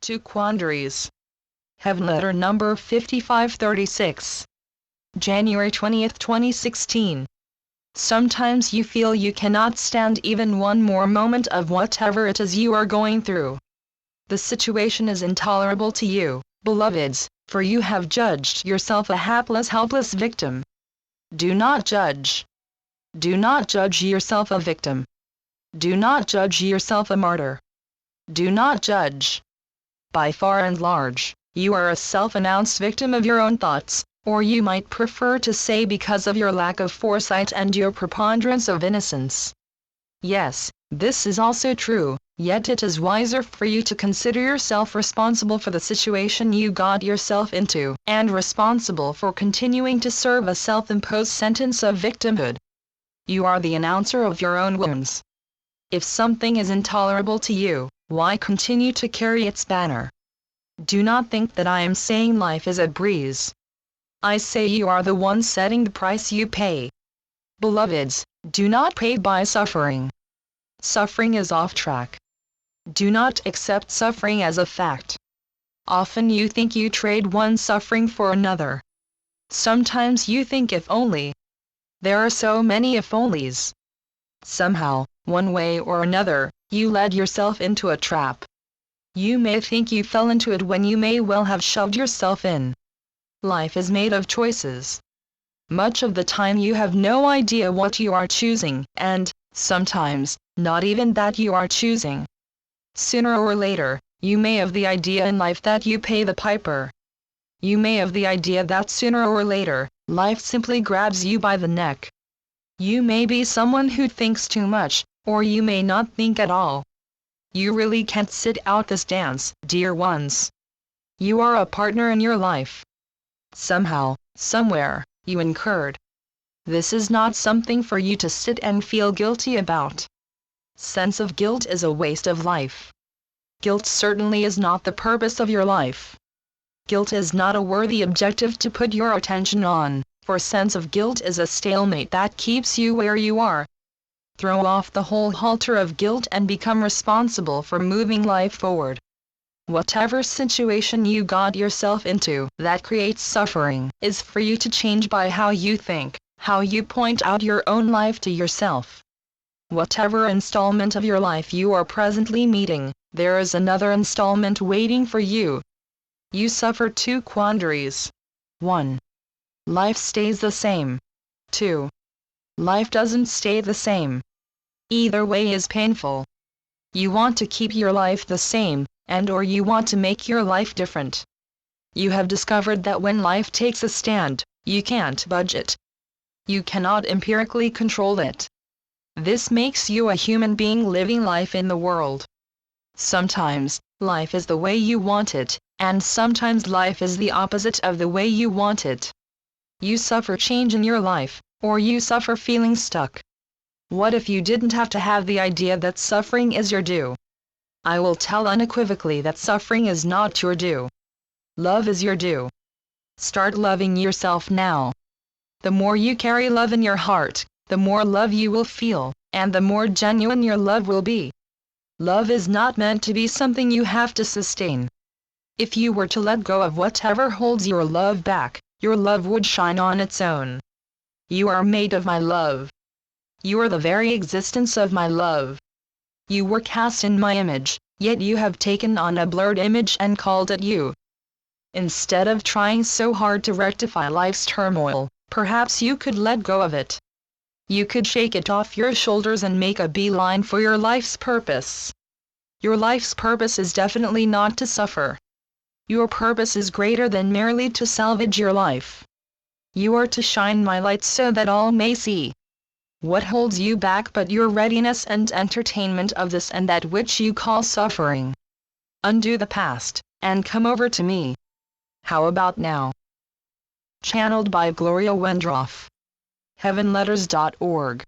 To Quandaries. Heavenletter number 5536. January 20, 2016. Sometimes you feel you cannot stand even one more moment of whatever it is you are going through. The situation is intolerable to you, beloveds, for you have judged yourself a hapless, helpless victim. Do not judge. Do not judge yourself a victim. Do not judge yourself a martyr. Do not judge. By far and large, you are a self-announced victim of your own thoughts, or you might prefer to say because of your lack of foresight and your preponderance of innocence. Yes, this is also true, yet it is wiser for you to consider yourself responsible for the situation you got yourself into, and responsible for continuing to serve a self-imposed sentence of victimhood. You are the announcer of your own wounds. If something is intolerable to you, why continue to carry its banner? Do not think that I am saying life is a breeze. I say you are the one setting the price you pay. Beloveds, do not pay by suffering. Suffering is off track. Do not accept suffering as a fact. Often you think you trade one suffering for another. Sometimes you think if only. There are so many if onlys. Somehow, one way or another, you led yourself into a trap. You may think you fell into it when you may well have shoved yourself in. Life is made of choices. Much of the time you have no idea what you are choosing, and, sometimes, not even that you are choosing. Sooner or later, you may have the idea in life that you pay the piper. You may have the idea that sooner or later, life simply grabs you by the neck. You may be someone who thinks too much, or you may not think at all. You really can't sit out this dance, dear ones. You are a partner in your life. Somehow, somewhere, you incurred. This is not something for you to sit and feel guilty about. Sense of guilt is a waste of life. Guilt certainly is not the purpose of your life. Guilt is not a worthy objective to put your attention on, for sense of guilt is a stalemate that keeps you where you are. Throw off the whole halter of guilt and become responsible for moving life forward. Whatever situation you got yourself into that creates suffering is for you to change by how you think, how you point out your own life to yourself. Whatever installment of your life you are presently meeting, there is another installment waiting for you. You suffer two quandaries. 1. Life stays the same. 2. Life doesn't stay the same. Either way is painful. You want to keep your life the same, or you want to make your life different. You have discovered that when life takes a stand, you can't budge it. You cannot empirically control it. This makes you a human being living life in the world. Sometimes, life is the way you want it, and sometimes life is the opposite of the way you want it. You suffer change in your life, or you suffer feeling stuck. What if you didn't have to have the idea that suffering is your due? I will tell unequivocally that suffering is not your due. Love is your due. Start loving yourself now. The more you carry love in your heart, the more love you will feel, and the more genuine your love will be. Love is not meant to be something you have to sustain. If you were to let go of whatever holds your love back, your love would shine on its own. You are made of my love. You are the very existence of my love. You were cast in my image, yet you have taken on a blurred image and called it you. Instead of trying so hard to rectify life's turmoil, perhaps you could let go of it. You could shake it off your shoulders and make a beeline for your life's purpose. Your life's purpose is definitely not to suffer. Your purpose is greater than merely to salvage your life. You are to shine my light so that all may see. What holds you back but your readiness and entertainment of this and that which you call suffering? Undo the past, and come over to me. How about now? Channeled by Gloria Wendroff. Heavenletters.org